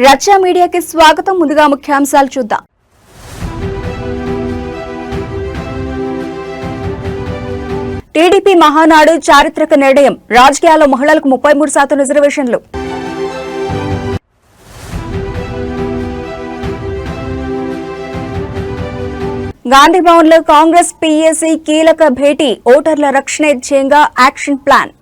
రచ్చ మీడియాకి స్వాగతం. ముందుగా ముఖ్యాంశాలు చూద్దాం. టీడీపీ మహానాడు చారిత్రక నిర్ణయం, రాజకీయాల్లో మహిళలకు 33% రిజర్వేషన్లు. గాంధీ భవన్ లో కాంగ్రెస్ పీఏసీ కీలక భేటీ, ఓటర్ల రక్షణే ధ్యేయంగా యాక్షన్ ప్లాన్.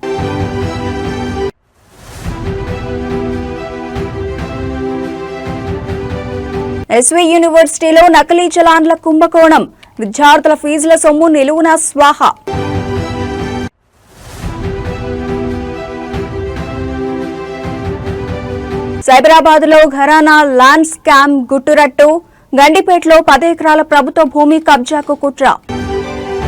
ఎస్వీ యూనివర్సిటీలో నకిలీ చలాన్ల కుంభకోణం, విద్యార్థుల ఫీజుల సొమ్ము నిలువునా స్వాహా. సైబరాబాద్ లో ఘరానా ల్యాండ్ స్కామ్ గుట్టురట్టు, గండిపేటలో 10 ఎకరాల ప్రభుత్వ భూమి కబ్జాకు కుట్ర.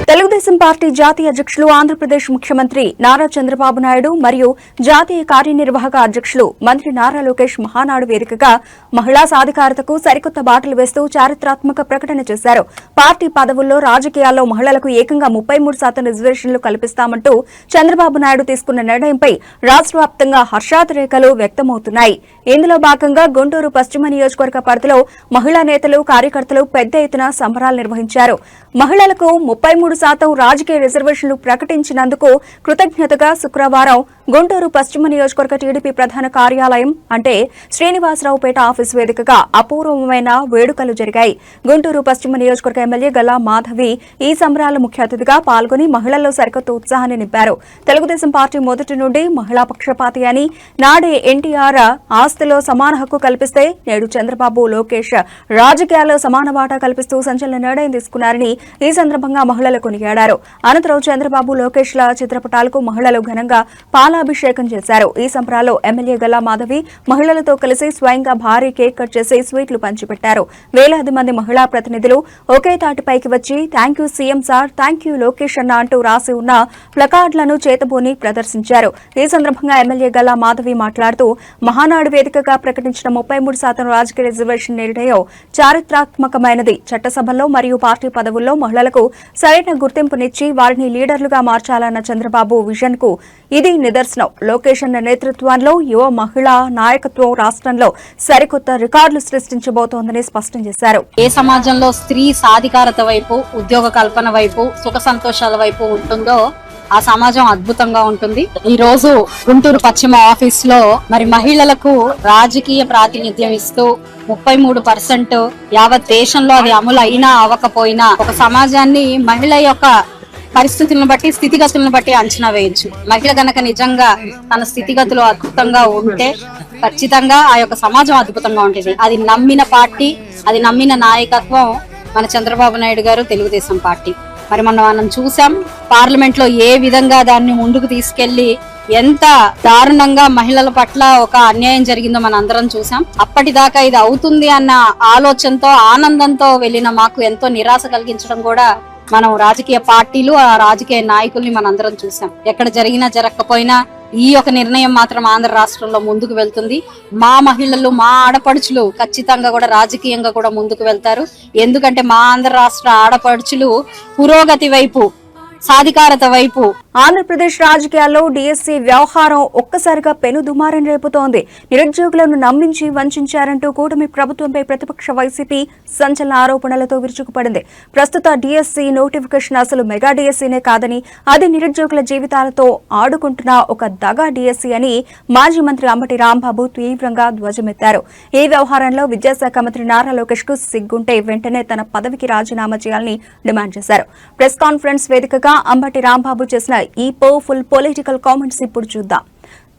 తెలుగుదేశం పార్టీ జాతీయ అధ్యక్షులు, ఆంధ్రప్రదేశ్ ముఖ్యమంత్రి నారా చంద్రబాబు నాయుడు మరియు జాతీయ కార్యనిర్వాహక అధ్యక్షులు మంత్రి నారా లోకేష్ మహానాడు వేదికగా మహిళా సాధికారతకు సరికొత్త బాటలు వేస్తూ చారిత్రాత్మక ప్రకటన చేశారు. పార్టీ పదవుల్లో, రాజకీయాల్లో మహిళలకు ఏకంగా 33% రిజర్వేషన్లు కల్పిస్తామంటూ చంద్రబాబు నాయుడు తీసుకున్న నిర్ణయంపై రాష్ట్ర వ్యాప్తంగా హర్షాతిరేకాలు వ్యక్తమవుతున్నాయి. ఇందులో భాగంగా గుంటూరు పశ్చిమ నియోజకవర్గ పరిధిలో మహిళా నేతలు, కార్యకర్తలు పెద్ద ఎత్తున సంబరాలు నిర్వహించారు. మహిళలకు 33% రాజకీయ రిజర్వేషన్లు ప్రకటించినందుకు కృతజ్ఞతగా శుక్రవారం గుంటూరు పశ్చిమ నియోజకవర్గ టీడీపీ ప్రధాన కార్యాలయం అంటే శ్రీనివాసరావుపేట ఆఫీసు వేదికగా అపూర్వమైన వేడుకలు జరిగాయి. గుంటూరు పశ్చిమ నియోజకవర్గ ఎమ్మెల్యే గల్లా మాధవి ఈ సంబరాల ముఖ్య అతిథిగా పాల్గొని మహిళల్లో సరికొత్త ఉత్సాహాన్ని నింపారు. తెలుగుదేశం పార్టీ మొదటి నుండి మహిళా పక్షపాతి అని, నాడే ఎన్టీఆర్ ఆస్తిలో సమాన హక్కు కల్పిస్తే నేడు చంద్రబాబు, లోకేష్ రాజకీయాల్లో సమాన వాటా కల్పిస్తూ సంచలన నిర్ణయం తీసుకున్నారని ఈ సందర్భంగా మహిళలు కొనియాడారు. అనంతరం చంద్రబాబు, లోకేష్ల చిత్రపటాలకు మహిళలు ఘనంగా పాలాభిషేకం చేశారు. ఈ సంబరాల్లో ఎమ్మెల్యే గల్లా మాధవి మహిళలతో కలిసి స్వయంగా భారీ కేక్ కట్ చేసి స్వీట్లు పంచిపెట్టారు. వేలాది మంది మహిళా ప్రతినిధులు ఒకే తాటిపైకి వచ్చి thank you CM sir, thank you Lokesh అన్న అంటూ రాసి ఉన్న ప్లకార్డులను చేతబూని ప్రదర్శించారు. ఈ సందర్భంగా ఎమ్మెల్యే గల్లా మాధవి మాట్లాడుతూ మహానాడు వేదికగా ప్రకటించిన 33% రాజకీయ రిజర్వేషన్ నిర్ణయం చారిత్రాత్మకమైనది. చట్టసభల్లో మరియు పార్టీ పదవుల్లో మహిళలకు సరైన గుర్తింపునిచ్చి వారిని లీడర్లుగా మార్చాలన్న చంద్రబాబు విజన్ కు ఇది నిదర్శనం. లోకేష్ అన్న నేతృత్వంలో యువ మహిళా నాయకత్వం రాష్ట్రంలో సరికొత్త రికార్డులు సృష్టించబోతోందని స్పష్టం చేశారు. ఏ సమాజంలో స్త్రీ సాధికారత వైపు, ఉద్యోగ కల్పన వైపు, సుఖ సంతోషాల వైపు ఉంటుందో ఆ సమాజం అద్భుతంగా ఉంటుంది. ఈ రోజు గుంటూరు పశ్చిమ ఆఫీస్ లో మరి మహిళలకు రాజకీయ ప్రాతినిధ్యం ఇస్తూ 33% యావత్ దేశంలో అది అమలు అయినా అవ్వకపోయినా ఒక సమాజాన్ని మహిళ యొక్క పరిస్థితులను బట్టి, స్థితిగతులను బట్టి అంచనా వేయొచ్చు. మహిళ గనక నిజంగా తన స్థితిగతులు అద్భుతంగా ఉంటే ఖచ్చితంగా ఆ యొక్క సమాజం అద్భుతంగా ఉంటుంది. అది నమ్మిన పార్టీ, అది నమ్మిన నాయకత్వం మన చంద్రబాబు నాయుడు గారు, తెలుగుదేశం పార్టీ. మరి మనం చూసాం పార్లమెంట్ లో ఏ విధంగా దాన్ని ముందుకు తీసుకెళ్లి ఎంత దారుణంగా మహిళల పట్ల ఒక అన్యాయం జరిగిందో మనం అందరం చూసాం. అప్పటిదాకా ఇది అవుతుంది అన్న ఆలోచనతో, ఆనందంతో వెళ్లిన మాకు ఎంతో నిరాశ కలిగించడం కూడా మనం రాజకీయ పార్టీలు, ఆ రాజకీయ నాయకుల్ని మనందరం చూసాం. ఎక్కడ జరిగినా జరగకపోయినా ఈ యొక్క నిర్ణయం మాత్రం ఆంధ్ర రాష్ట్రంలో ముందుకు వెళ్తుంది. మా మహిళలు, మా ఆడపడుచులు ఖచ్చితంగా కూడా రాజకీయంగా కూడా ముందుకు వెళ్తారు. ఎందుకంటే మా ఆంధ్ర రాష్ట్ర ఆడపడుచులు పురోగతి వైపు, సాధికారత వైపు. ఆంధ్రప్రదేశ్ రాజకీయాల్లో డిఎస్సీ వ్యవహారం ఒక్కసారిగా పెను దుమారం రేపుతోంది. నిరుద్యోగులను నమ్మించి వంచారంటూ కూటమి ప్రభుత్వంపై ప్రతిపక్ష వైసీపీ సంచలన ఆరోపణలతో విరుచుకుపడింది. ప్రస్తుత డిఎస్సీ నోటిఫికేషన్ అసలు మెగా డిఎస్సీనే కాదని, అది నిరుద్యోగుల జీవితాలతో ఆడుకుంటున్న ఒక దగా డిఎస్సీ అని మాజీ మంత్రి అంబటి రాంబాబు తీవ్రంగా ధ్వజమెత్తారు. ఈ వ్యవహారంలో విద్యాశాఖ మంత్రి నారా లోకేష్ కు సిగ్గుంటే వెంటనే తన పదవికి రాజీనామా చేయాలని డిమాండ్ చేశారు. ప్రెస్ కాన్ఫరెన్స్ వేదికగా అంబటి రాంబాబు చేసిన ఈ పవర్ఫుల్ పొలిటికల్ కామెంట్స్ ఇప్పుడు చూద్దాం.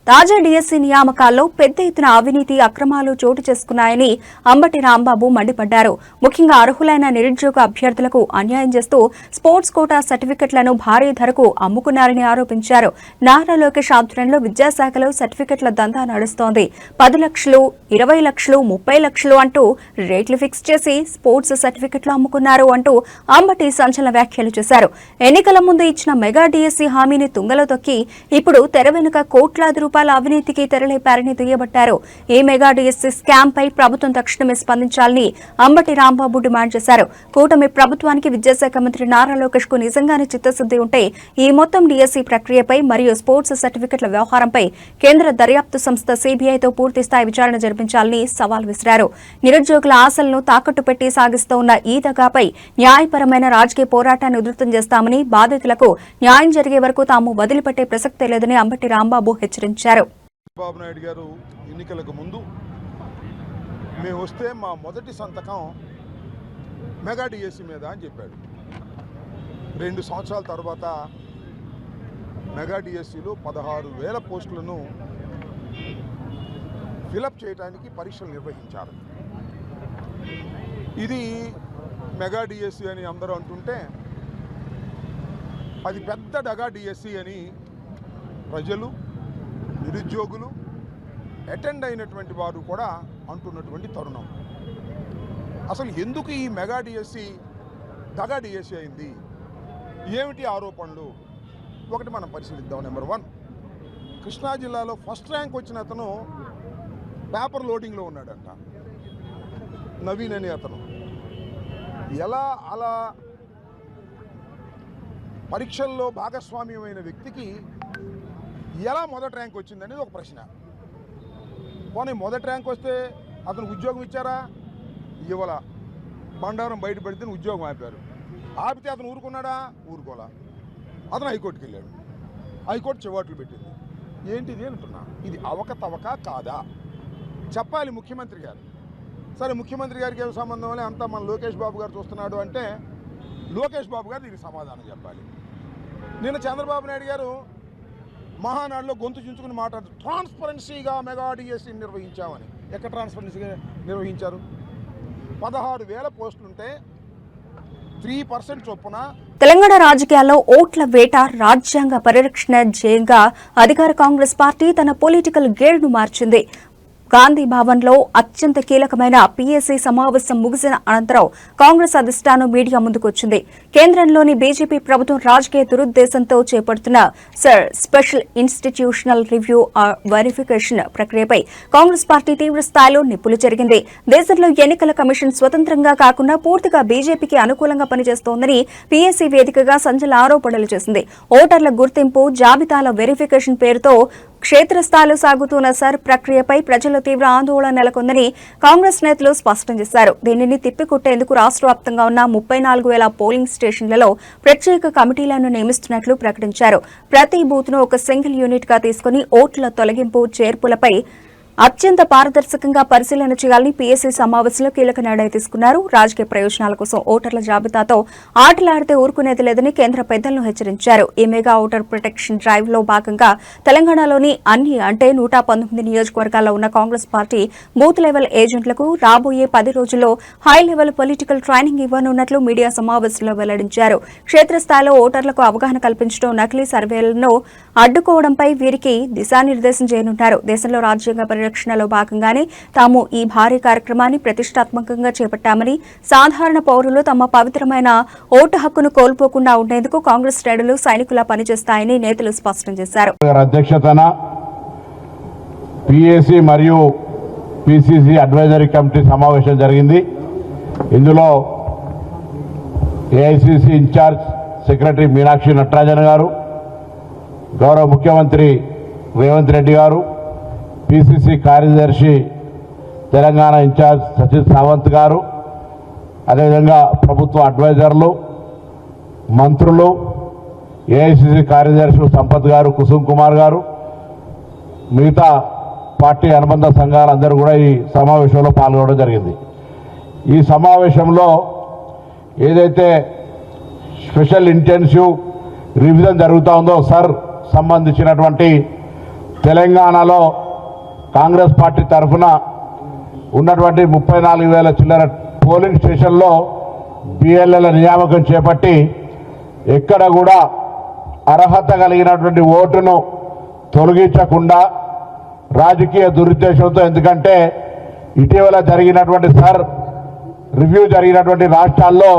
తాజా డిఎస్సీ నియామకాల్లో పెద్ద ఎత్తున అవినీతి, అక్రమాలు చోటు చేసుకున్నాయని అంబటి రాంబాబు మండిపడ్డారు. ముఖ్యంగా అర్హులైన నిరుద్యోగ అభ్యర్థులకు అన్యాయం చేస్తూ స్పోర్ట్స్ కోటా సర్టిఫికెట్లను భారీ ధరకు అమ్ముకున్నారని ఆరోపించారు. నారా లోకేష్ ఆధ్వర్యంలో విద్యాశాఖలో సర్టిఫికెట్ల దందా నడుస్తోంది. 10 లక్షలు, 20 లక్షలు, 30 లక్షలు అంటూ రేట్లు ఫిక్స్ చేసి స్పోర్ట్స్ సర్టిఫికెట్లు అమ్ముకున్నారు అంటూ అంబటి సంచలన వ్యాఖ్యలు చేశారు. ఎన్నికల ముందు ఇచ్చిన మెగా డిఎస్సీ హామీని తుంగలో తొక్కి ఇప్పుడు తెర వెనుక కోట్లాది రూపాయలు రూపాయల అవినీతికి తెరలేపారని దుయ్యబట్టారు. ఈ మెగా డిఎస్సీ స్కామ్ పై ప్రభుత్వం తక్షణమే స్పందించాలని అంబటి రాంబాబు డిమాండ్ చేశారు. కూటమి ప్రభుత్వానికి విద్యాశాఖ మంత్రి నారా లోకేష్ కు నిజంగానే చిత్తశుద్ది ఉంటే ఈ మొత్తం డిఎస్సీ ప్రక్రియపై మరియు స్పోర్ట్స్ సర్టిఫికెట్ల వ్యవహారంపై కేంద్ర దర్యాప్తు సంస్థ సిబిఐతో పూర్తిస్థాయి విచారణ జరిపించాలని సవాల్ విసిరారు. నిరుద్యోగుల ఆశలను తాకట్టు పెట్టి సాగిస్తోన్న ఈ దగాపై న్యాయపరమైన రాజకీయ పోరాటాన్ని ఉధృతం చేస్తామని, బాధితులకు న్యాయం జరిగే వరకు తాము వదిలిపెట్టే ప్రసక్తే లేదని అంబటి రాంబాబు హెచ్చరించారు. చంద్రబాబు నాయుడు గారు ఎన్నికలకు ముందు మేము వస్తే మా మొదటి సంతకం మెగా డిఎస్సీ మీద అని చెప్పాడు. 2 సంవత్సరాల తర్వాత మెగా డిఎస్సీలో 16,000 పోస్టులను ఫిలప్ చేయడానికి పరీక్షలు నిర్వహించారు. ఇది మెగా డిఎస్సీ అని అందరూ అంటుంటే అది పెద్ద డగా డిఎస్సీ అని ప్రజలు, నిరుద్యోగులు, అటెండ్ అయినటువంటి వారు కూడా అంటున్నటువంటి తరుణం. అసలు ఎందుకు ఈ మెగా డిఎస్సీ దగా డిఎస్సీ అయింది, ఏమిటి ఆరోపణలు, ఒకటి మనం పరిశీలిద్దాం. నెంబర్ 1, కృష్ణా జిల్లాలో ఫస్ట్ ర్యాంక్ వచ్చిన అతను పేపర్ లోడింగ్లో ఉన్నాడంట, నవీన్ అనే అతను. ఎలా అలా పరీక్షల్లో భాగస్వామ్యమైన వ్యక్తికి ఎలా మొదటి ర్యాంక్ వచ్చిందనేది ఒక ప్రశ్న. పోనీ మొదటి ర్యాంక్ వస్తే అతను ఉద్యోగం ఇచ్చారా? ఇవ్వాల. బండారం బయటపడితే ఉద్యోగం ఆపారు. ఆపితే అతను ఊరుకున్నాడా? ఊరుకోలా. అతను హైకోర్టుకి వెళ్ళాడు. హైకోర్టు చివాట్లు పెట్టింది. ఏంటిది అంటున్నా, ఇది అవకతవక కాదా చెప్పాలి ముఖ్యమంత్రి గారు. సరే, ముఖ్యమంత్రి గారికి ఏం సంబంధం అని అంతా మన లోకేష్ బాబు గారు చూస్తున్నాడు అంటే లోకేష్ బాబు గారు దీనికి సమాధానం చెప్పాలి. నిన్న చంద్రబాబు నాయుడు గారు మహానాడులో గొంతు చించుకుని మాట్లాడుతూ ట్రాన్స్పరెన్సీగా మెగా డిఎస్సీ నిర్వహించామని. ఎక్కడ ట్రాన్స్పరెన్సీగా నిర్వహించారు? 16,000 పోస్టులుంటే 3% చొప్పున. తెలంగాణ రాజకీయాల్లో ఓట్ల వేట రాజ్యాంగ పరిరక్షణ ధ్యేయంగా అధికార కాంగ్రెస్ పార్టీ తన పొలిటికల్ గేర్ను మార్చింది. గాంధీ భవన్లో అత్యంత కీలకమైన పీఏసీ సమావేశం ముగిసిన అనంతరం కాంగ్రెస్ అధిష్టానం మీడియా ముందుకొచ్చింది. కేంద్రంలోని బీజేపీ ప్రభుత్వం రాజకీయ దురుద్దేశంతో చేపడుతున్న స్పెషల్ ఇన్స్టిట్యూషనల్ రివ్యూ వెరిఫికేషన్ ప్రక్రియపై కాంగ్రెస్ పార్టీ తీవ్ర స్థాయిలో నిప్పులు జరిగింది. దేశంలో ఎన్నికల కమిషన్ స్వతంత్రంగా కాకుండా పూర్తిగా బీజేపీకి అనుకూలంగా పనిచేస్తోందని పీఏసీ వేదికగా సంచలన ఆరోపణలు చేసింది. ఓటర్ల గుర్తింపు జాబితాల వెరిఫికేషన్ పేరుతో క్షేత్రస్థాయిలో సాగుతున్న ప్రక్రియపై ప్రజల్లో తీవ్ర ఆందోళన నెలకొందని కాంగ్రెస్ నేతలు స్పష్టం చేశారు. దీనిని తిప్పికొట్టేందుకు రాష్ట్ర వ్యాప్తంగా ఉన్న 34,000 పోలింగ్ స్టేషన్లలో ప్రత్యేక కమిటీలను నియమిస్తున్నట్లు ప్రకటించారు. ప్రతి బూత్ను ఒక సింగిల్ యూనిట్ గా తీసుకుని ఓట్ల తొలగింపు, చేర్పులపై అత్యంత పారదర్శకంగా పరిశీలన చేయాలని పీఎస్సీ సమావేశంలో కీలక నిర్ణయం తీసుకున్నారు. రాజకీయ ప్రయోజనాల కోసం ఓటర్ల జాబితాతో ఆటలాడితే ఊరుకునేది లేదని కేంద్ర పెద్దలను హెచ్చరించారు. ఈ మెగా ఓటర్ ప్రొటెక్షన్ డ్రైవ్ లో భాగంగా తెలంగాణలోని అన్ని 119 నియోజకవర్గాల్లో ఉన్న కాంగ్రెస్ పార్టీ బూత్ లెవెల్ ఏజెంట్లకు రాబోయే 10 రోజుల్లో హై లెవెల్ పొలిటికల్ ట్రైనింగ్ ఇవ్వనున్నట్లు మీడియా సమావేశంలో వెల్లడించారు. క్షేత్రస్థాయిలో ఓటర్లకు అవగాహన కల్పించడం, నకిలీ సర్వేలను అడ్డుకోవడంపై వీరికి దిశానిర్దేశం చేయనున్నారు. దేశంలో రాజ్యాంగ పరిరక్షణలో భాగంగానే తాము ఈ భారీ కార్యక్రమాన్ని ప్రతిష్టాత్మకంగా చేపట్టామని, సాధారణ పౌరులు తమ పవిత్రమైన ఓటు హక్కును కోల్పోకుండా ఉండేందుకు కాంగ్రెస్ శ్రేణులు సైనికులా పనిచేస్తాయని నేతలు స్పష్టం చేశారు. అధ్యక్షతన పీఏసీ మరియు పీసీసీ అడ్వైజరీ కమిటీ సమావేశం జరిగింది. ఇందులో AICC in-charge secretary Meenakshi Natarajan garu, గౌరవ ముఖ్యమంత్రి రేవంత్ రెడ్డి గారు, పీసీసీ కార్యదర్శి తెలంగాణ ఇన్ఛార్జ్ సచిన్ సావంత్ గారు, అదేవిధంగా ప్రభుత్వ అడ్వైజర్లు, మంత్రులు, ఏఐసీసీ కార్యదర్శులు సంపత్ గారు, కుసుమ్ కుమార్ గారు, మిగతా పార్టీ అనుబంధ సంఘాలందరూ కూడా ఈ సమావేశంలో పాల్గొనడం జరిగింది. ఈ సమావేశంలో ఏదైతే స్పెషల్ ఇంటెన్సివ్ రివిజన్ జరుగుతూ ఉందో సంబంధించినటువంటి తెలంగాణలో కాంగ్రెస్ పార్టీ తరఫున ఉన్నటువంటి 34,000 చిల్లర పోలింగ్ స్టేషన్లో బిఎల్ఎల నియామకం చేపట్టి ఎక్కడ కూడా అర్హత కలిగినటువంటి ఓటును తొలగించకుండా రాజకీయ దురుద్దేశంతో, ఎందుకంటే ఇటీవల జరిగినటువంటి రివ్యూ జరిగినటువంటి రాష్ట్రాల్లో,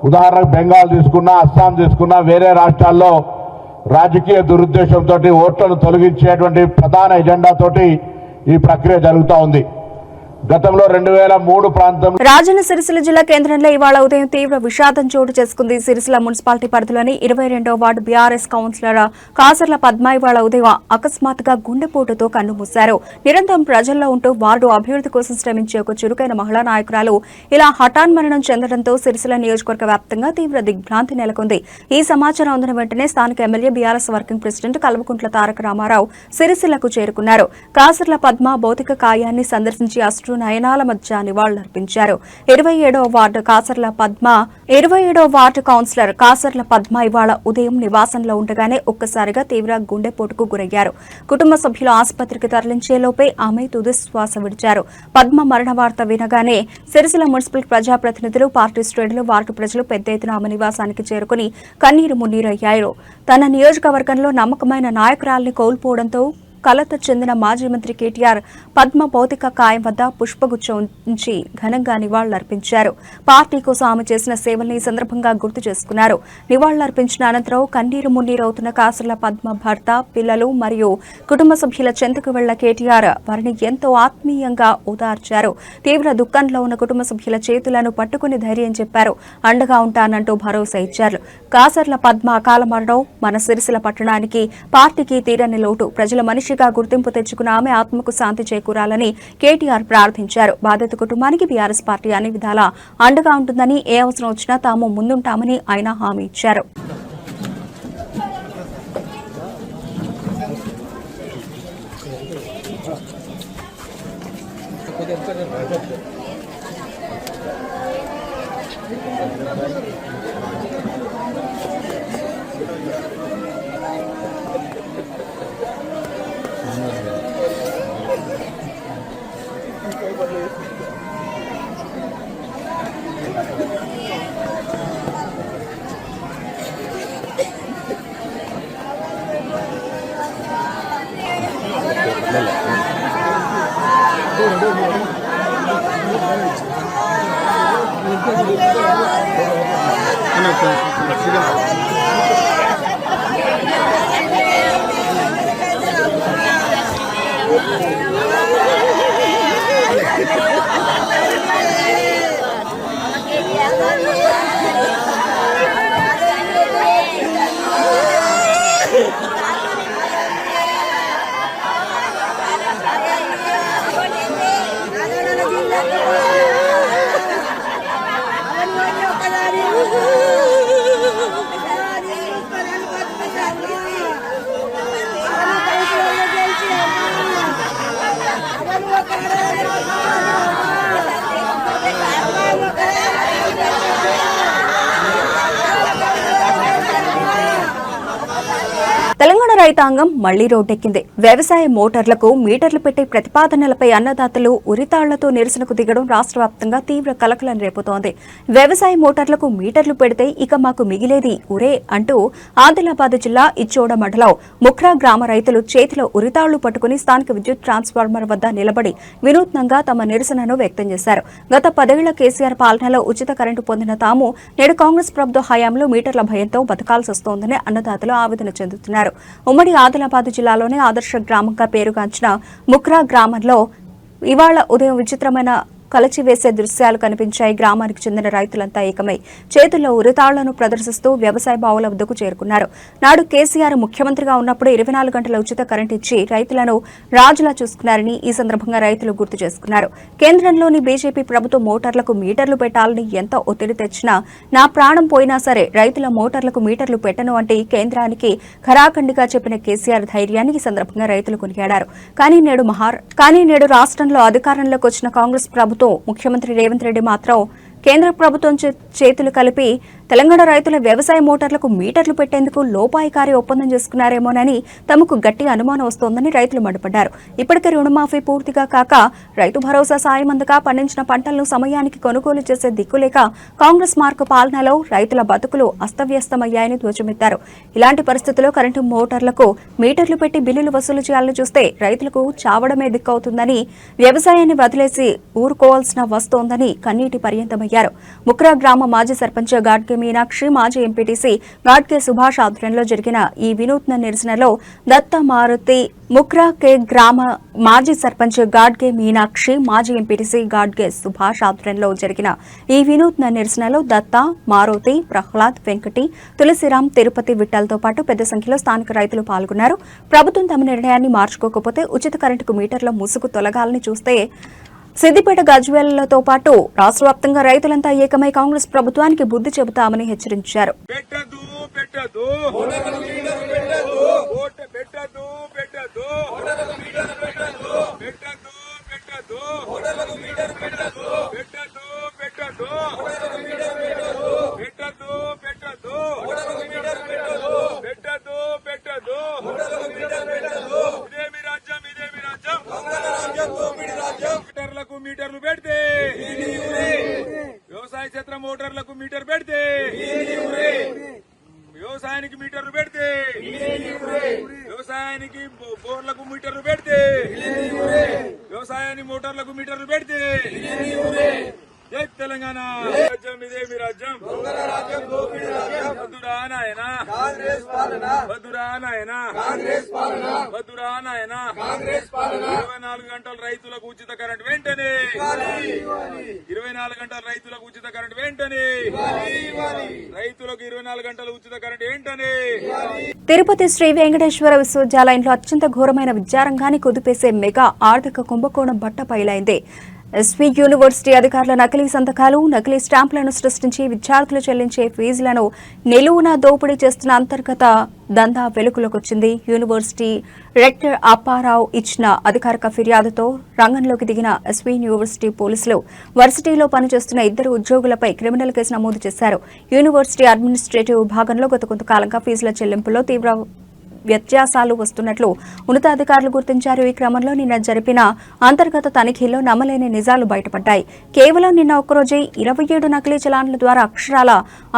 ఉదాహరణకు బెంగాల్ తీసుకున్నా, అస్సాం తీసుకున్నా, వేరే రాష్ట్రాల్లో రాజకీయ దురుద్దేశంతో ఓట్లను తొలగించేటువంటి ప్రధాన ఎజెండాతోటి ఈ ప్రక్రియ జరుగుతూ ఉంది. గతంలో 2003 ప్రాంతం రాజన్న సిరిసిల్ల జిల్లా కేంద్రంలో ఇవాళ ఉదయం తీవ్ర విషాదం చోటు చేసుకుంది. సిరిసిల్ల మున్సిపాలిటీ పరిధిలోని 22వ ward BRS councillor Kasarla Padma ఇవాళ ఉదయం అకస్మాత్తుగా గుండెపోటుతో కన్నుమూశారు. నిరంతరం ప్రజల్లో ఉంటూ వార్డు అభివృద్ధి కోసం శ్రమించే ఒక చురుకైన మహిళా నాయకురాలు ఇలా హఠాన్మరణం చెందడంతో సిరిసిల్ల నియోజకవర్గ వ్యాప్తంగా తీవ్ర దిగ్భ్రాంతి నెలకొంది. ఈ సమాచారం అందిన వెంటనే స్థానిక MLA BRS working president Kalvakuntla Taraka Rama Rao సిరిసిల్లకు చేరుకున్నారు. కాసర్ల పద్మ భౌతిక కాయాన్ని సందర్శించి నయనాల మధ్య నివాళులర్పించారు. 27వ వార్డు కౌన్సిలర్ కాసర్ల పద్మ ఇవాళ ఉదయం నివాసంలో ఉండగానే ఒక్కసారిగా తీవ్ర గుండెపోటుకు గురయ్యారు. కుటుంబ సభ్యులు ఆసుపత్రికి తరలించేలోపే ఆమె తుదిశ్వాస విడిచారు. పద్మ మరణ వార్త వినగానే సిరిసిల్ల మున్సిపల్ ప్రజాప్రతినిధులు, పార్టీ శ్రేణులు, వార్డు ప్రజలు పెద్ద ఎత్తున ఆమె నివాసానికి చేరుకుని కన్నీరు మున్నీరయ్యారు. తన నియోజకవర్గంలో నమ్మకమైన నాయకురాల్ని కోల్పోవడంతో కలత చెందిన మాజీ మంత్రి కేటీఆర్ పద్మ భౌతిక కాయం వద్ద పుష్పగుచ్చం ఉంచి ఘనంగా నివాళులర్పించారు. పార్టీ కోసం ఆమె చేసిన సేవల్ని ఈ సందర్భంగా గుర్తు చేసుకున్నారు. నివాళులర్పించిన అనంతరం కన్నీరు మున్నీరవుతున్న కాసర్ల పద్మ భర్త, పిల్లలు మరియు కుటుంబ సభ్యుల చెంతకు వెళ్ల కేటీఆర్ వారిని ఎంతో ఆత్మీయంగా ఓదార్చారు. తీవ్ర దుఃఖంలో ఉన్న కుటుంబ సభ్యుల చేతులను పట్టుకుని ధైర్యం చెప్పారు. అండగా ఉంటానంటూ భరోసా ఇచ్చారు. కాసర్ల పద్మ అకాల మరణం మన సిరిసిల్ల పట్టణానికి, పార్టీకి తీరని లోటు. ప్రజల మనిషి గుర్తింపు తెచ్చుకున్న ఆమె ఆత్మకు శాంతి చేకూరాలని కేటీఆర్ ప్రార్థించారు. బాధిత కుటుంబానికి బీఆర్ఎస్ పార్టీ అన్ని విధాలా అండగా ఉంటుందని, ఏ అవసరం వచ్చినా తాము ముందుంటామని ఆయన హామీ ఇచ్చారు. తెలంగాణ రైతాంగం మళ్లీ రోడ్డెక్కింది. వ్యవసాయ మోటార్లకు మీటర్లు పెట్టే ప్రతిపాదనలపై అన్నదాతలు ఉరితాళ్లతో నిరసనకు దిగడం రాష్ట్ర వ్యాప్తంగా తీవ్ర కలకలం రేపుతోంది. వ్యవసాయ మోటార్లకు మీటర్లు పెడితే ఇక మాకు మిగిలేది ఉరే అంటూ ఆదిలాబాద్ జిల్లా ఇచ్చోడ మండలం ముఖ్రా గ్రామ రైతులు చేతిలో ఉరితాళ్లు పట్టుకుని స్థానిక విద్యుత్ ట్రాన్స్ఫార్మర్ వద్ద నిలబడి వినూత్నంగా తమ నిరసనను వ్యక్తం చేశారు. గత 10 ఏళ్ల కేసీఆర్ పాలనలో ఉచిత కరెంటు పొందిన తాము నేడు కాంగ్రెస్ ప్రభుత్వ హయాంలో మీటర్ల భయంతో బతకాల్సి వస్తోందని అన్నదాతలు ఆవేదన చెందుతున్నారు. ఉమ్మడి ఆదిలాబాద్ జిల్లాలోనే ఆదర్శ గ్రామంగా పేరుగాంచిన ముఖ్రా గ్రామంలో ఇవాళ ఉదయం విచిత్రమైన కలచివేసే దృశ్యాలు కనిపించాయి. గ్రామానికి చెందిన రైతులంతా ఏకమై చేతుల్లో ఉరితాళ్లను ప్రదర్శిస్తూ వ్యవసాయ బావుల వద్దకు చేరుకున్నారు. నాడు కేసీఆర్ ముఖ్యమంత్రిగా ఉన్నప్పుడు 24 గంటల ఉచిత కరెంట్ ఇచ్చి రైతులను రాజులా చూసుకున్నారని ఈ సందర్భంగా రైతులు గుర్తు చేసుకున్నారు. కేంద్రంలోని బీజేపీ ప్రభుత్వం మోటార్లకు మీటర్లు పెట్టాలని ఎంత ఒత్తిడి తెచ్చినా నా ప్రాణం పోయినా సరే రైతుల మోటార్లకు మీటర్లు పెట్టను అంటే కేంద్రానికి ఖరాఖండిగా చెప్పిన కేసీఆర్ ధైర్యాన్ని ఈ సందర్భంగా రైతులు కొనియాడారు. కానీ నేడు రాష్ట్రంలో అధికారంలోకి వచ్చిన కాంగ్రెస్ ప్రభుత్వం ముఖ్యమంత్రి రేవంత్ రెడ్డి మాత్రం కేంద్ర ప్రభుత్వం చేతులు కలిపి తెలంగాణ రైతుల వ్యవసాయ మోటార్లకు మీటర్లు పెట్టేందుకు లోపాయికారి ఒప్పందం చేసుకున్నారేమోనని తమకు గట్టి అనుమానం వస్తోందని రైతులు మండిపడ్డారు. ఇప్పటికే రుణమాఫీ పూర్తిగా కాక రైతు భరోసా సాయం అందక పండించిన పంటలను సమయానికి కొనుగోలు చేసే దిక్కులేక కాంగ్రెస్ మార్కు పాలనలో రైతుల బతుకులు అస్తవ్యస్తమయ్యాయని ధ్వజమెత్తారు. ఇలాంటి పరిస్థితుల్లో కరెంటు మోటార్లకు మీటర్లు పెట్టి బిల్లులు వసూలు చేయాలని చూస్తే రైతులకు చావడమే దిక్కవుతుందని, వ్యవసాయాన్ని వదిలేసి ఊరుకోవాల్సిన వస్తోందని కన్నీటి పర్యంతమయ్యారు. ముఖ్రా గ్రామ మాజీ సర్పంచ్ గాడ్గే మీనాక్షి, మాజీ ఎంపీటీసీ గాడ్గే సుభాష్ ఆధ్వర్యంలో జరిగిన ఈ వినూత్న నిరసనలో దత్త మారుతి ముక్రా కే గ్రామ మాజీ సర్పంచ్ గాడ్గే మీనాక్షి, మాజీ ఎంపీటీసీ గాడ్గే సుభాష్ ఆధ్వర్యంలో జరిగిన ఈ వినూత్న నిరసనలో దత్త, మారుతి, ప్రహ్లాద్, వెంకటి, తులసిరాం, తిరుపతి, విఠల్తో పాటు పెద్ద సంఖ్యలో స్థానిక రైతులు పాల్గొన్నారు. ప్రభుత్వం తమ నిర్ణయాన్ని మార్చుకోకపోతే ఉచిత కరెంటుకు మీటర్ల ముసుగు తొలగాలని చూస్తే సిద్దిపేట, గజ్వేలతో పాటు రాష్ట్ర వ్యాప్తంగా రైతులంతా ఏకమై కాంగ్రెస్ ప్రభుత్వానికి బుద్ధి చెబుతామని హెచ్చరించారు. మీటర్లు పెడితే వ్యవసాయ క్షేత్ర మోటార్లకు మీటర్ పెడితే వ్యవసాయానికి మీటర్లు పెడితే వ్యవసాయానికి బోర్లకు మీటర్లు పెడితే వ్యవసాయానికి మోటార్లకు మీటర్లు పెడితే జై తెలంగాణ రాజ్యం ఇదే మీ రాజ్యం వద్దురా నాయనా వద్దురా నాయనా వద్దురా నాయనా 24 గంటల రైతులకు ఉచిత కరెంట్ వెంటనే 24 గంటల రైతులకు ఉచిత కరెంట్ వెంటనే రైతులకు 24 గంటల ఉచిత కరెంట్ వెంటనే. తిరుపతి శ్రీ వెంకటేశ్వర విశ్వవిద్యాలయంలో అత్యంత ఘోరమైన విద్యారంగాన్ని కుదిపేసే మెగా ఆర్థిక కుంభకోణం బట్టపైలైంది. ఎస్వీ యూనివర్సిటీ అధికారుల నకిలీ సంతకాలు, నకిలీ స్టాంపులను సృష్టించి విద్యార్థులు చెల్లించే ఫీజులను నిలువునా దోపిడీ చేస్తున్న అంతర్గత దందా వెలుగులోకొచ్చింది. యూనివర్సిటీ రెక్టర్ అప్పారావు ఇచ్చిన అధికారిక ఫిర్యాదుతో రంగంలోకి దిగిన ఎస్వీ యూనివర్సిటీ పోలీసులు వర్సిటీలో పనిచేస్తున్న 2 ఉద్యోగులపై క్రిమినల్ కేసు నమోదు చేశారు. యూనివర్సిటీ అడ్మినిస్ట్రేటివ్ విభాగంలో గత కొంతకాలంగా ఫీజుల చెల్లింపులో తీవ్ర వ్యత్యాసాలు వస్తున్నట్లు ఉన్నతాధికారులు గుర్తించారు. ఈ క్రమంలో నిన్న జరిపిన అంతర్గత తనిఖీల్లో నమ్మలేని నిజాలు బయటపడ్డాయి. కేవలం నిన్న ఒక్కరోజే 27 నకిలీ చలాన్ల ద్వారా అక్షరాల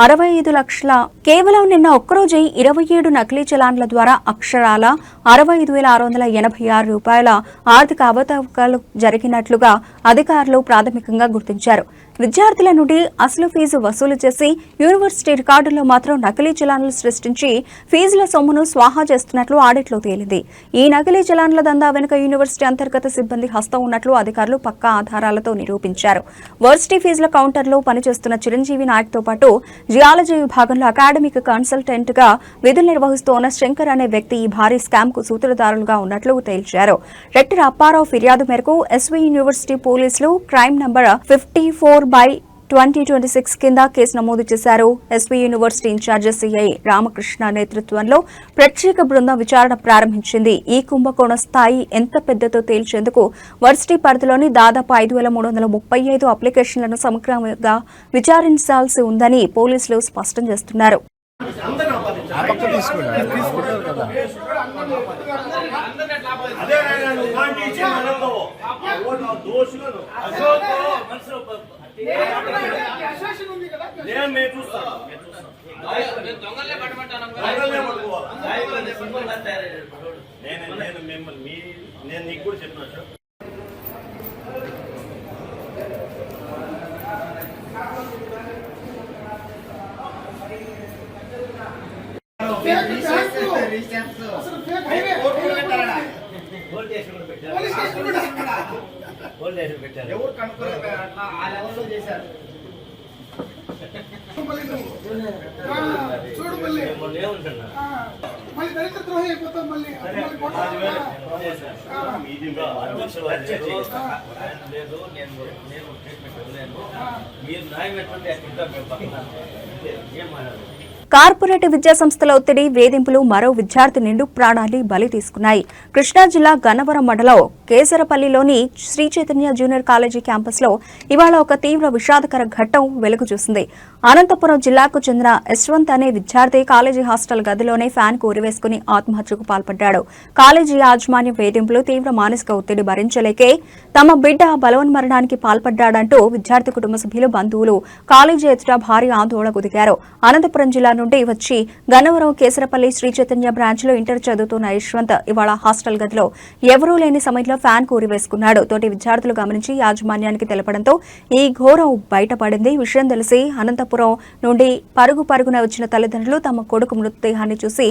65 లక్షల 65,686 రూపాయల ఆర్థిక అవకతవకలు జరిగినట్లుగా అధికారులు ప్రాథమికంగా గుర్తించారు. విద్యార్థుల నుండి అసలు ఫీజు వసూలు చేసి యూనివర్సిటీ రికార్డుల్లో మాత్రం నకిలీ చలాన్లు సృష్టించి ఫీజుల సొమ్మును స్వాహా చేస్తున్నట్లు ఆడిట్లో తేలింది. ఈ నకిలీ చలాన్ల దందా వెనుక యూనివర్సిటీ అంతర్గత సిబ్బంది హస్తం ఉన్నట్లు అధికారులు పక్కా ఆధారాలతో నిరూపించారు. వర్సిటీ ఫీజుల కౌంటర్లో పనిచేస్తున్న చిరంజీవి నాయక్తో పాటు జియాలజీ విభాగంలో అకాడమిక్ కన్సల్టెంట్ గా విధులు నిర్వహిస్తోన్న శంకర్ అనే వ్యక్తి ఈ భారీ స్కామ్ కు సూత్రధారులుగా ఉన్నట్లు తేల్చారు. రెక్టర్ అప్పారావు ఫిర్యాదు మేరకు ఎస్వీ యూనివర్సిటీ పోలీసులు క్రైమ్ నంబర్ 54/2026 కింద కేసు నమోదు చేశారు. SV university in-charge CI Ramakrishna నేతృత్వంలో ప్రత్యేక బృందం విచారణ ప్రారంభించింది. ఈ కుంభకోణ స్థాయి ఎంత పెద్దతో తేల్చేందుకు వర్సిటీ పరిధిలోని దాదాపు 5,335 అప్లికేషన్లను సమగ్రంగా విచారించాల్సి ఉందని పోలీసులు స్పష్టం చేస్తున్నారు. నేను నీకు కూడా చెప్పినట్టు ఎవరు కనుక్కోలేదు ఆ లెవెల్లో చేశారు. చూడు మళ్ళీ దళిత ద్రోహి అయిపోతాం. మళ్ళీ లేదు నేను మీరు న్యాయం ఎటువంటి ఏం మాట్లాడదు. కార్పొరేట్ విద్యా సంస్థల ఒత్తిడి, వేధింపులు మరో విద్యార్థి నిండు ప్రాణాన్ని బలి తీసుకున్నాయి. కృష్ణా జిల్లా గన్నవరం మండలం కేసరపల్లిలోని శ్రీ చైతన్య జూనియర్ కాలేజీ క్యాంపస్లో ఇవాళ ఒక తీవ్ర విషాదకర ఘట్టం వెలుగు చూసింది. అనంతపురం జిల్లాకు చెందిన యశ్వంత్ అనే విద్యార్థి కాలేజీ హాస్టల్ గదిలోనే ఫ్యాన్ కు ఉరివేసుకుని ఆత్మహత్యకు పాల్పడ్డాడు. కాలేజీ యాజమాన్యం వేధింపులు, తీవ్ర మానసిక ఒత్తిడి భరించలేకే తమ బిడ్డ బలవన్మరణానికి పాల్పడ్డాడంటూ విద్యార్థి కుటుంబ సభ్యులు, బంధువులు కాలేజీ ఎదుట భారీ ఆందోళనకు దిగారు. అనంతపురం జిల్లా నుండి వచ్చి గన్నవరం కేసరపల్లి శ్రీ చైతన్య బ్రాంచ్ లో ఇంటర్ చదువుతున్న యశ్వంత్ ఇవాళ హాస్టల్ గదిలో ఎవరూ లేని సమయంలో కాలేజీలో ఫ్యాన్ కూరివేసుకున్నాడు. తోటి విద్యార్థులు గమనించి యాజమాన్యానికి తెలపడంతో ఈ ఘోరం బయటపడింది. విషయం తెలిసి అనంతపురం నుండి పరుగున వచ్చిన తల్లిదండ్రులు తమ కొడుకు మృతదేహాన్ని చూసి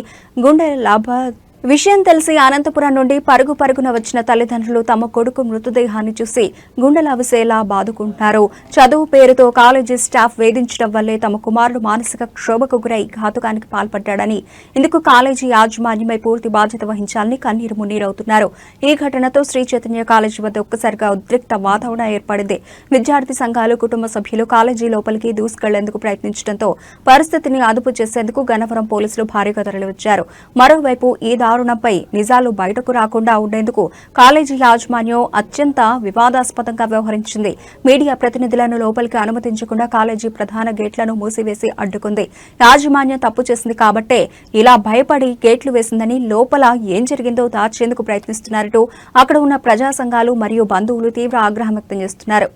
పరుగున వచ్చిన తల్లిదండ్రులు తమ కొడుకు మృతదేహాన్ని చూసి గుండెలవిసేలా బాదుకుంటున్నారు. చదువు పేరుతో కాలేజీ స్టాఫ్ వేధించడం వల్లే తమ కుమారుడు మానసిక క్షోభకు గురై ఘాతుకానికి పాల్పడ్డాడని, ఇందుకు కాలేజీ యాజమాన్యమై పూర్తి బాధ్యత వహించాలని కన్నీరు మున్నీరవుతున్నారు. ఈ ఘటనతో శ్రీ చైతన్య కాలేజీ వద్ద ఒక్కసారిగా ఉద్రిక్త వాతావరణం ఏర్పడింది. విద్యార్థి సంఘాలు, కుటుంబ సభ్యులు కాలేజీ లోపలికి దూసుకెళ్లేందుకు ప్రయత్నించడంతో పరిస్థితిని అదుపు చేసేందుకు గన్నవరం పోలీసులు భారీగా తరలివచ్చారు. మరోవైపు ఈ దారుణంపై నిజాలు బయటకు రాకుండా ఉండేందుకు కాలేజీ యాజమాన్యం అత్యంత వివాదాస్పదంగా వ్యవహరించింది. మీడియా ప్రతినిధులను లోపలికి అనుమతించకుండా కాలేజీ ప్రధాన గేట్లను మూసివేసి అడ్డుకుంది. యాజమాన్యం తప్పు చేసింది కాబట్టే ఇలా భయపడి గేట్లు వేసిందని, లోపల ఏం జరిగిందో దాచేందుకు ప్రయత్నిస్తున్నారంటూ అక్కడ ఉన్న ప్రజా సంఘాలు మరియు బంధువులు తీవ్ర ఆగ్రహం వ్యక్తం చేస్తున్నారు.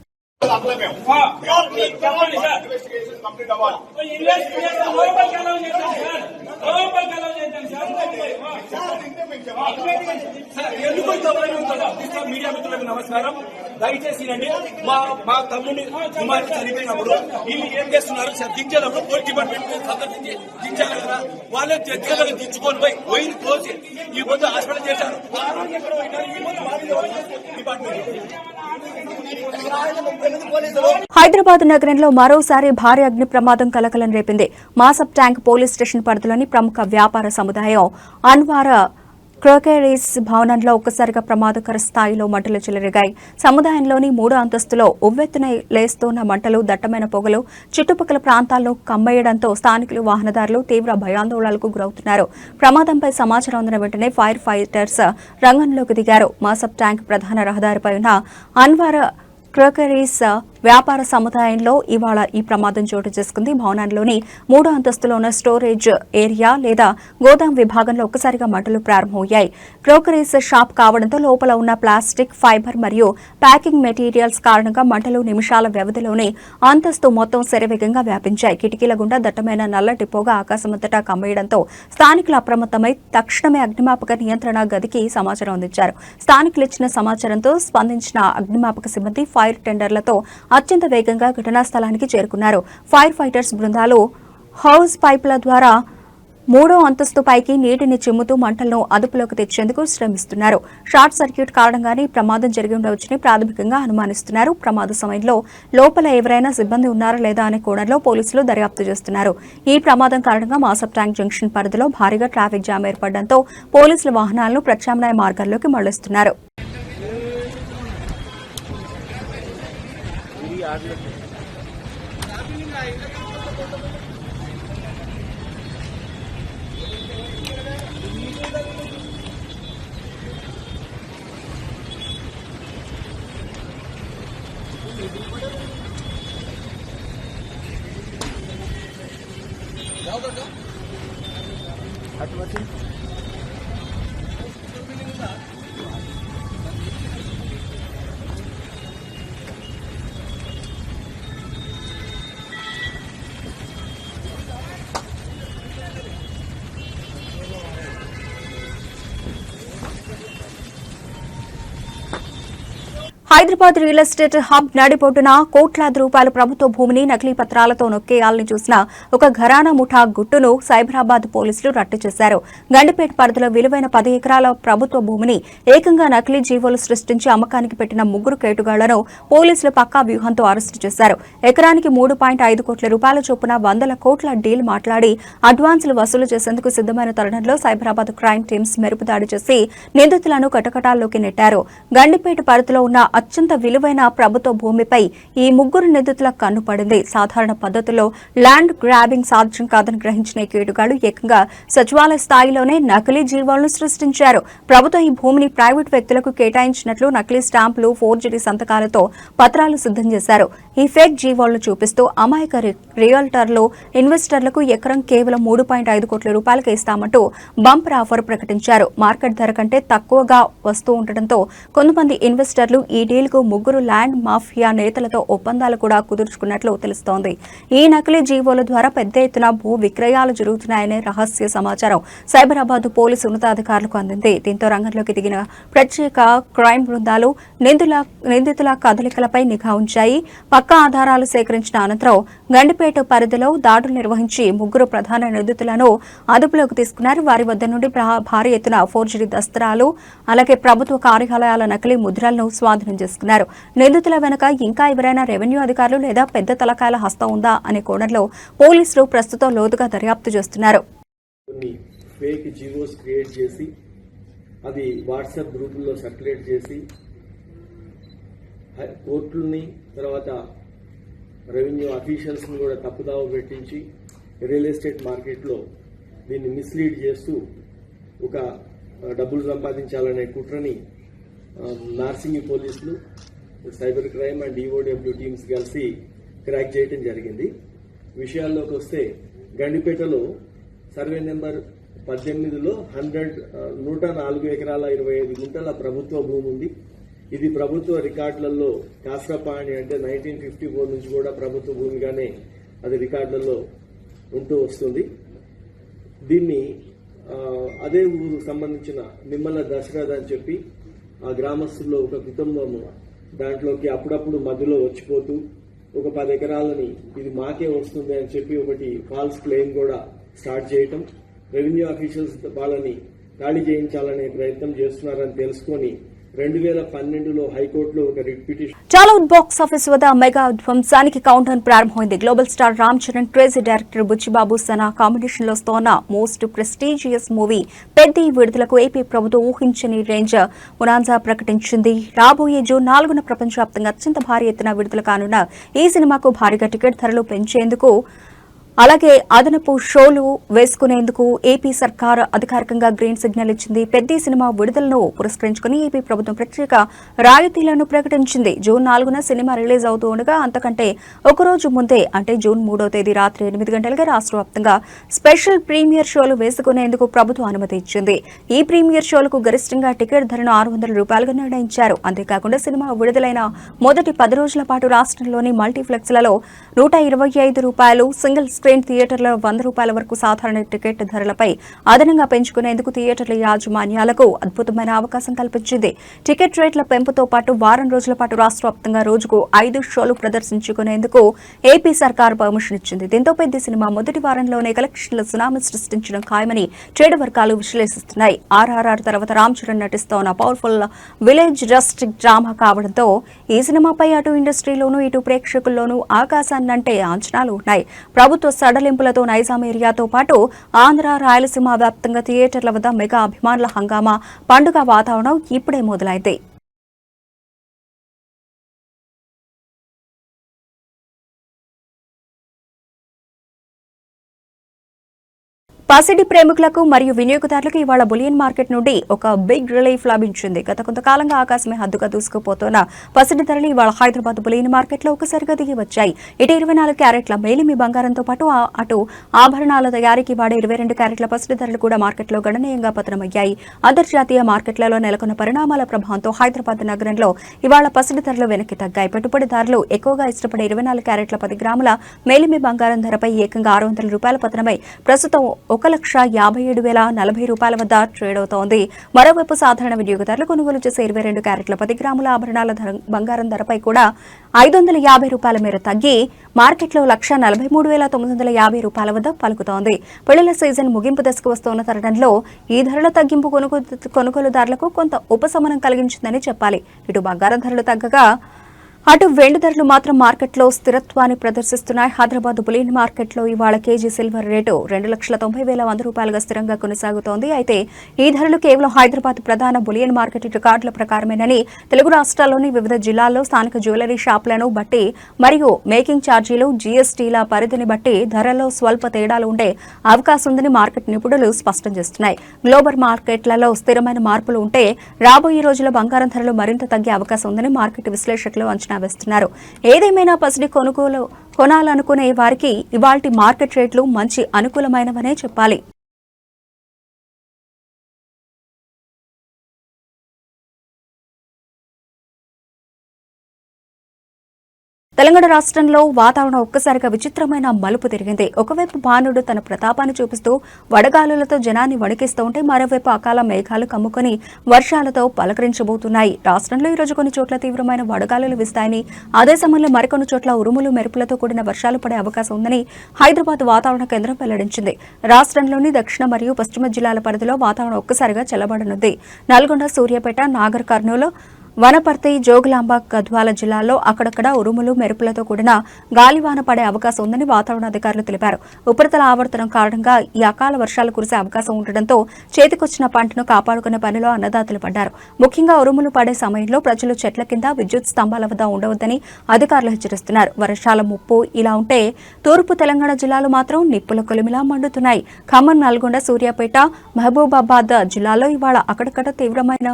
మీడియా మిత్రులకు నమస్కారం. దయచేసి రండి. మా తమ్ముడిని కుమారుడు చనిపోయినప్పుడు వీళ్ళు ఏం చేస్తున్నారు? దించేటప్పుడు పోలీస్ డిపార్ట్మెంట్ సందర్శించి దించాలి కదా. వాళ్ళే చేతులకు దించుకొని పోయి పోయింది తోసి ఈ పొద్దు హాస్పిటల్ చేశారు. హైదరాబాద్ నగరంలో మరోసారి భారీ అగ్ని ప్రమాదం కలకలం రేపింది. మాసబ్ ట్యాంక్ పోలీస్ స్టేషన్ పరిధిలోని ప్రముఖ వ్యాపార సముదాయం అన్వార క్రోకెరీస్ భవనంలో ఒక్కసారిగా ప్రమాదకర స్థాయిలో మంటలు చెలరేగాయి. సముదాయంలోని 3వ అంతస్తులో ఉవ్వెత్తున లేస్తున్న మంటలు, దట్టమైన పొగలు చుట్టుపక్కల ప్రాంతాలను కమ్మేయడంతో స్థానికులు, వాహనదారులు తీవ్ర భయాందోళనలకు గురవుతున్నారు. ప్రమాదంపై సమాచారం అందిన వెంటనే ఫైర్ ఫైటర్స్ రంగంలోకి దిగారు. మాసబ్ ట్యాంక్ ప్రధాన రహదారిపై ఉన్న అన్వార క్రోకెరీస్ వ్యాపార సముదాయంలో ఇవాళ ఈ ప్రమాదం చోటు చేసుకుంది. భవనంలోని 3వ అంతస్తులో ఉన్న స్టోరేజ్ ఏరియా లేదా గోదాం విభాగంలో ఒక్కసారిగా మంటలు ప్రారంభమయ్యాయి. క్రోకరీస్ షాప్ కావడంతో లోపల ఉన్న ప్లాస్టిక్, ఫైబర్ మరియు ప్యాకింగ్ మెటీరియల్స్ కారణంగా మంటలు నిమిషాల వ్యవధిలోనే అంతస్తు మొత్తం శరవేగంగా వ్యాపించాయి. కిటికీల గుండా దట్టమైన నల్లటి పొగ ఆకాశమంతటా కమ్మేయడంతో స్థానికులు అప్రమత్తమై తక్షణమే అగ్నిమాపక నియంత్రణ గదికి సమాచారం అందించారు. స్థానికులు ఇచ్చిన సమాచారంతో స్పందించిన అగ్నిమాపక సిబ్బంది ఫైర్ టెండర్లతో అత్యంత వేగంగా ఘటనా స్థలానికి చేరుకున్నారు. ఫైర్ ఫైటర్స్ బృందాలు హౌస్ పైపుల ద్వారా 3వ అంతస్తు పైకి నీటిని చిమ్ముతూ మంటలను అదుపులోకి తెచ్చేందుకు శ్రమిస్తున్నారు. షార్ట్ సర్క్యూట్ కారణంగానే ప్రమాదం జరిగి ఉండవచ్చని ప్రాథమికంగా అనుమానిస్తున్నారు. ప్రమాద సమయంలో లోపల ఎవరైనా సిబ్బంది ఉన్నారా లేదా అనే కోణంలో పోలీసులు దర్యాప్తు చేస్తున్నారు. ఈ ప్రమాదం కారణంగా మాసబ్ ట్యాంక్ జంక్షన్ పరిధిలో భారీగా ట్రాఫిక్ జామ్ ఏర్పడడంతో పోలీసుల వాహనాలను ప్రత్యామ్నాయ మార్గాల్లోకి మళ్లిస్తున్నారు. హైదరాబాద్ రియల్ ఎస్టేట్ హబ్ నడిబొడ్డున కోట్లాది రూపాయల ప్రభుత్వ భూమిని నకిలీ పత్రాలతో నొక్కేయాలని చూసిన ఒక ఘరానా ముఠా గుట్టును సైబరాబాద్ పోలీసులు రట్టు చేశారు. గండిపేట పరిధిలో విలువైన 10 ఎకరాల ప్రభుత్వ భూమిని ఏకంగా నకిలీ జీవోలు సృష్టించి అమ్మకానికి పెట్టిన 3 కేటుగాళ్లను పోలీసులు పక్కా వ్యూహంతో అరెస్టు చేశారు. ఎకరానికి 3.5 కోట్ల రూపాయల చొప్పున 100 కోట్ల డీల్ మాట్లాడి అడ్వాన్సులు వసూలు చేసేందుకు సిద్దమైన తరుణంలో సైబరాబాద్ క్రైమ్ టీమ్స్ మెరుపుదాడి చేసి నిందితులను కటకటాల్లోకి నెట్టారు. గండిపేట పరిధిలో ఉన్న అత్యంత విలువైన ప్రభుత్వ భూమిపై ఈ 3 నిందితుల కన్ను పడింది. సాధారణ పద్ధతిలో ల్యాండ్ గ్రాబింగ్ సాధ్యం కాదని గ్రహించిన కేటుగాళ్లు ఏకంగా సచివాలయ స్థాయిలోనే నకిలీ జీవోలను సృష్టించారు. ప్రభుత్వం ఈ భూమిని ప్రైవేట్ వ్యక్తులకు కేటాయించినట్లు నకిలీ స్టాంపులు, ఫోర్జరీ సంతకాలతో పత్రాలు సిద్ధం చేశారు. ఈ ఫేక్ జీవోలను చూపిస్తూ అమాయక రియల్టర్లు, ఇన్వెస్టర్లకు ఎకరం కేవలం 3.5 కోట్ల రూపాయలకు ఇస్తామంటూ బంపర్ ఆఫర్ ప్రకటించారు. మార్కెట్ ధర కంటే తక్కువగా వస్తూ ఉండటంతో కొంతమంది ఇన్వెస్టర్లు ఈ డీల్కు ముగ్గురు ల్యాండ్ మాఫియా నేతలతో ఒప్పందాలు కూడా కుదుర్చుకున్నట్లు తెలుస్తోంది. ఈ నకిలీ జీవోల ద్వారా పెద్ద ఎత్తున భూ విక్రయాలు జరుగుతున్నాయనే రహస్య సమాచారం సైబరాబాద్ పోలీసు ఉన్నతాధికారులకు అందింది. దీంతో రంగంలోకి దిగిన ప్రత్యేక క్రైమ్ బృందాలు నిందితుల కదలికలపై నిఘా ఉంచాయి. పక్కా ఆధారాలు సేకరించిన అనంతరం గండిపేట పరిధిలో దాడులు నిర్వహించి ముగ్గురు ప్రధాన నిందితులను అదుపులోకి తీసుకున్నారు. వారి వద్ద నుండి భారీ ఎత్తున ఫోర్జరీ దస్త్రాలు, అలాగే ప్రభుత్వ కార్యాలయాల నకిలీ ముద్రలను స్వాధీనం చేసుకున్నారు. నిందితుల వెనుక ఇంకా ఎవరైనా రెవెన్యూ అధికారులు లేదా పెద్ద తలకాయల హస్తం ఉందా అనే కోణంలో పోలీసులు ప్రస్తుతం లోతుగా దర్యాప్తు చేస్తున్నారు. కొన్ని ఫేక్ జీవోస్ క్రియేట్ చేసి అది వాట్సాప్ గ్రూపుల్లో సర్క్యులేట్ చేసి కోర్టుల్ని తర్వాత రెవెన్యూ అఫీషియల్స్ని కూడా తప్పుదావ పెట్టించి రియల్ ఎస్టేట్ మార్కెట్లో దీన్ని మిస్లీడ్ చేస్తూ ఒక డబ్బులు సంపాదించాలనే కుట్రని నార్సింగి పోలీసులు, cyber crime and EOW teams కలిసి క్రాక్ చేయడం జరిగింది. విషయాల్లోకి వస్తే గండిపేటలో సర్వే నెంబర్ 18లో 104 ఎకరాల 25 గుంటల ప్రభుత్వ భూమి ఉంది. ఇది ప్రభుత్వ రికార్డులలో కాస్రపాణి అంటే 1954 నుంచి కూడా ప్రభుత్వ భూమిగానే అది రికార్డులలో ఉంటూ వస్తుంది. దీన్ని అదే ఊరు సంబంధించిన నిమ్మల దశరథ్ అని చెప్పి ఆ గ్రామస్తుల్లో ఒక కుటుంబము దాంట్లోకి అప్పుడప్పుడు మధ్యలో వచ్చిపోతూ ఒక 10 ఎకరాలని ఇది మాకే వస్తుంది అని చెప్పి ఒకటి ఫాల్స్ క్లెయిమ్ కూడా స్టార్ట్ చేయటం, రెవెన్యూ ఆఫీషియల్స్ వాళ్ళని ఖాళీ చేయించాలనే ప్రయత్నం చేస్తున్నారని తెలుసుకొని 2012లో హైకోర్టులో ఒక writ petition. Tollywood box office వద్ద మెగా ధ్వంసానికి కౌంట్ డౌన్ ప్రారంభమైంది. Global star Ram Charan, crazy director Buchibabu Sana combination లో వస్తోన్న మోస్ట్ ప్రెస్టీజియస్ మూవీ పెద్ది విడుదలకు ఏపీ ప్రభుత్వం ఊహించని రేంజ్ బొనాన్సా ప్రకటించింది. రాబోయే జూన్ 4న ప్రపంచవ్యాప్తంగా అత్యంత భారీ ఎత్తున విడుదల కానున్న ఈ సినిమాకు భారీగా టికెట్ ధరలు పెంచేందుకు, అలాగే అదనపు షోలు వేసుకునేందుకు ఏపీ సర్కార్ అధికారికంగా గ్రీన్ సిగ్నల్ ఇచ్చింది. పెద్ద సినిమా విడుదలను పురస్కరించుకుని ఏపీ ప్రభుత్వం ప్రత్యేక రాయితీలను ప్రకటించింది. జూన్ 4న సినిమా రిలీజ్ అవుతూ ఉండగా అంతకంటే ఒకరోజు ముందే అంటే జూన్ 3వ తేదీ రాత్రి 8 గంటలుగా రాష్ట్ర వ్యాప్తంగా స్పెషల్ ప్రీమియర్ షోలు వేసుకునేందుకు ప్రభుత్వం అనుమతి ఇచ్చింది. ఈ ప్రీమియర్ షోలకు గరిష్టంగా టికెట్ ధరను ₹600గా నిర్ణయించారు. అంతేకాకుండా సినిమా విడుదలైన మొదటి 10 రోజుల పాటు రాష్ట్రంలోని మల్టీప్లెక్స్లలో ₹125, సింగిల్ స్క్రీన్ థియేటర్ల ₹100 వరకు సాధారణ టికెట్ ధరలపై అదనంగా పెంచుకునేందుకు థియేటర్ల యాజమాన్యాలకు అద్భుతమైన అవకాశం కల్పించింది. టికెట్ రేట్ల పెంపుతో పాటు వారం రోజుల పాటు రాష్ట్ర వ్యాప్తంగా రోజుకు 5 షోలు ప్రదర్శించుకునేందుకు ఏపీ సర్కార్ పర్మిషన్ ఇచ్చింది. దీంతో పెద్ద సినిమా మొదటి వారంలోనే కలెక్షన్ల సునామీ సృష్టించడం ఖాయమని ట్రేడ్ వర్గాలు విశ్లేషిస్తున్నాయి. RRR తర్వాత రామ్ చరణ్ నటిస్తోన్న పవర్ఫుల్ విలేజ్ రస్టిక్ డ్రామా కావడంతో ఈ సినిమాపై అటు ఇండస్ట్రీలోనూ ఇటు ప్రేక్షకుల్లోనూ ఆకాశాన్నంటే అంచనాలు ఉన్నాయి. ప్రభుత్వ సడలింపులతో నైజాం ఏరియాతో పాటు ఆంధ్ర, రాయలసీమ వ్యాప్తంగా థియేటర్ల వద్ద మెగా అభిమానుల హంగామా, పండుగ వాతావరణం ఇప్పుడే మొదలైంది. పసిడి ప్రేమికులకు మరియు వినియోగదారులకు ఇవాళ బులియన్ మార్కెట్ నుండి ఒక బిగ్ రిలీఫ్ లభించింది. గత కొంతకాలంగా ఆకాశమే హద్దుగా దూసుకుపోతున్న పసిడి ధరలు ఇవాళ హైదరాబాద్ బులియన్ మార్కెట్లో ఒకసారిగా దిగి వచ్చాయి. ఇటు 24 క్యారెట్ల మేలిమి బంగారంతో పాటు అటు ఆభరణాల తయారీకి వాడే 22 క్యారెట్ల పసిడి ధరలు కూడా మార్కెట్లో గణనీయంగా పతనమయ్యాయి. అంతర్జాతీయ మార్కెట్లలో నెలకొన్న పరిణామాల ప్రభావంతో హైదరాబాద్ నగరంలో ఇవాళ పసిడి ధరలు వెనక్కి తగ్గాయి. పెట్టుబడిదారులు ఎక్కువగా ఇష్టపడే 24 క్యారెట్ల 10 గ్రాముల మేలిమి బంగారం ధరపై ఏకంగా ₹600 పతనమై ప్రస్తుతం ₹1,57,040 వద్ద ట్రేడ్ అవుతోంది. మరోవైపు సాధారణ వినియోగదారులు కొనుగోలు చేసే 22 క్యారెట్ల 10 గ్రాముల ఆభరణాల బంగారం ధరపై కూడా ₹550 మేర తగ్గి మార్కెట్లో ₹1,43,950 వద్ద పలుకుతోంది. పెళ్లిళ్ల సీజన్ ముగింపు దశకు వస్తున్న తరుణంలో ఈ ధరల తగ్గింపు కొనుగోలుదారులకు కొంత ఉపశమనం కలిగించిందని చెప్పాలి. ఇటు బంగారం ధరలు తగ్గగా అటు వెండి ధరలు మాత్రం మార్కెట్లో స్థిరత్వాన్ని ప్రదర్శిస్తున్నాయి. హైదరాబాద్ బులియన్ మార్కెట్లో ఇవాళ కేజీ సిల్వర్ రేటు ₹2,90,100గా స్థిరంగా కొనసాగుతోంది. అయితే ఈ ధరలు కేవలం హైదరాబాద్ ప్రధాన బులియన్ మార్కెట్ రికార్డుల ప్రకారమేనని తెలుగు రాష్ట్రాల్లోని వివిధ జిల్లాల్లో స్థానిక జ్యువెలరీ షాపులను బట్టి మరియు మేకింగ్ ఛార్జీలు, జీఎస్టీల పరిధిని బట్టి ధరల్లో స్వల్ప తేడాలు ఉండే అవకాశం ఉందని మార్కెట్ నిపుణులు స్పష్టం చేస్తున్నాయి. గ్లోబల్ మార్కెట్లలో స్థిరమైన మార్పులు ఉంటే రాబోయే రోజుల్లో బంగారం ధరలు మరింత తగ్గే అవకాశం ఉందని మార్కెట్ విశ్లేషకులు అంచనా వేస్తున్నారు. ఏదేమైనా పసిడి కొనాలనుకునే వారికి ఇవాల్టి మార్కెట్ రేట్లు మంచి అనుకూలమైనవనే చెప్పాలి. తెలంగాణ రాష్ట్రంలో వాతావరణం ఒక్కసారిగా విచిత్రమైన మలుపు తిరిగింది. ఒకవైపు భానుడు తన ప్రతాపాన్ని చూపిస్తూ వడగాలులతో జనాన్ని వణికిస్తూ ఉంటే మరోవైపు అకాల మేఘాలు కమ్ముకొని వర్షాలతో పలకరించబోతున్నాయి. రాష్ట్రంలో ఈ రోజు కొన్ని చోట్ల తీవ్రమైన వడగాలులు వీస్తాయని, అదే సమయంలో మరికొన్ని చోట్ల ఉరుములు మెరుపులతో కూడిన వర్షాలు పడే అవకాశం ఉందని హైదరాబాద్ వాతావరణ కేంద్రం వెల్లడించింది. రాష్ట్రంలోని దక్షిణ మరియు పశ్చిమ జిల్లాల పరిధిలో వాతావరణం ఒక్కసారిగా చల్లబడనుంది. నల్గొండ, సూర్యాపేట, నాగర్ కర్నూలు, వనపర్తి, జోగులాంబ, గద్వాల జిల్లాల్లో అక్కడక్కడ ఉరుములు మెరుపులతో కూడిన గాలివాన పడే అవకాశం ఉందని వాతావరణ అధికారులు తెలిపారు. ఉపరితల ఆవర్తనం కారణంగా ఈ అకాల వర్షాలు కురిసే అవకాశం ఉండడంతో చేతికొచ్చిన పంటను కాపాడుకునే పనిలో అన్నదాతలు పడ్డారు. ముఖ్యంగా ఉరుములు పడే సమయంలో ప్రజలు చెట్ల కింద, విద్యుత్ స్తంభాల వద్ద ఉండవద్దని అధికారులు హెచ్చరిస్తున్నారు. వర్షాల ముప్పు ఇలా ఉంటే తూర్పు తెలంగాణ జిల్లాలు మాత్రం నిప్పుల కొలిమిలా మండుతున్నాయి. ఖమ్మం, నల్గొండ, సూర్యాపేట, మహబూబాబాద్ జిల్లాలో ఇవాళ అక్కడక్కడ తీవ్రమైన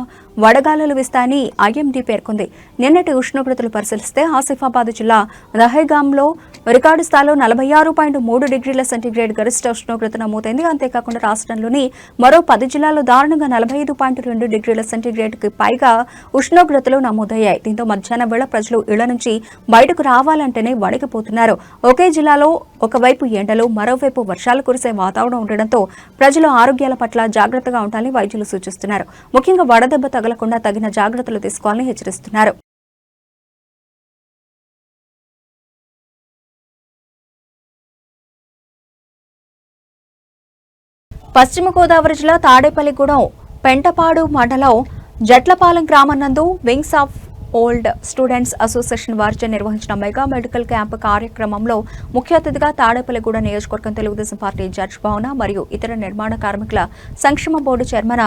వడగాలులు వీస్తాయని ఐఎండీ పేర్కొంది. నిన్నటి ఉష్ణోగ్రతలు పరిశీలిస్తే ఆసిఫాబాద్ జిల్లా దహేగాంలో రికార్డు స్థాయిలో 46.3 డిగ్రీల సెంటీగ్రేడ్ గరిష్ట ఉష్ణోగ్రత నమోదైంది. అంతేకాకుండా రాష్ట్రంలోని మరో 10 జిల్లాల్లో దారుణంగా 45.2 డిగ్రీల సెంటీగ్రేడ్ కి పైగా ఉష్ణోగ్రతలు నమోదయ్యాయి. దీంతో మధ్యాహ్నం వేళ ప్రజలు ఇళ్ల నుంచి బయటకు రావాలంటేనే వణికిపోతున్నారు. ఒకే జిల్లాలో ఒకవైపు ఎండలు, మరోవైపు వర్షాలు కురిసే వాతావరణం ఉండడంతో ప్రజలు ఆరోగ్యాల పట్ల జాగ్రత్తగా ఉండాలని వైద్యులు సూచిస్తున్నారు. ముఖ్యంగా వడదెబ్బ తగలకుండా తగిన జాగ్రత్తలు తీసుకోవాలని హెచ్చరిస్తున్నారు. పశ్చిమ గోదావరి జిల్లా తాడేపల్లిగూడెం పెంటపాడు మండలం జట్లపాలెం గ్రామం నందు wings of old students association వారిచే నిర్వహించిన మెగా మెడికల్ క్యాంప్ కార్యక్రమంలో ముఖ్య అతిథిగా తాడేపల్లిగూడెం నియోజకవర్గం తెలుగుదేశం పార్టీ జడ్జ్ భవన మరియు ఇతర నిర్మాణ కార్మికుల సంక్షేమ బోర్డు చైర్మన్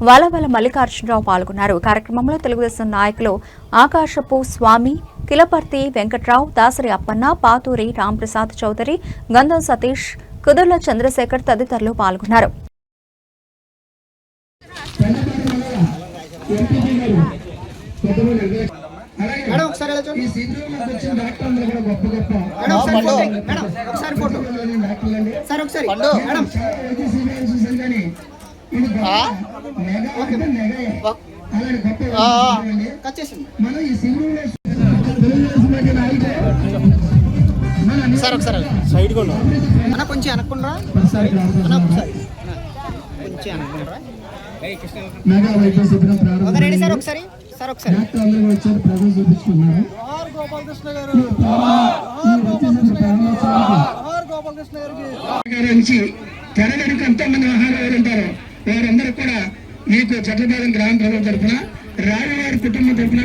వలవల మల్లికార్జునరావు పాల్గొన్నారు. కార్యక్రమంలో తెలుగుదేశం నాయకులు ఆకాశపు స్వామి, కిలపర్తి వెంకట్రావు, దాసరి అప్పన్న, పాతూరి రాంప్రసాద్ చౌదరి, గంధం సతీష్, కుదుర్ల చంద్రశేఖర్ తదితరులు పాల్గొన్నారు. సార్ ఒకసారి సైడ్ అన్న కొంచెం అనుకుండ్రా కొంచెం అనుకుండ్రా రెడీ సార్ ఒకసారి తెరగడికి ఎంతోమంది మహానుభావులు ఉంటారు. వారందరూ కూడా మీకు జట్లపాలెం గ్రామ ప్రజల తరఫున, రాజువారి కుటుంబం తరఫున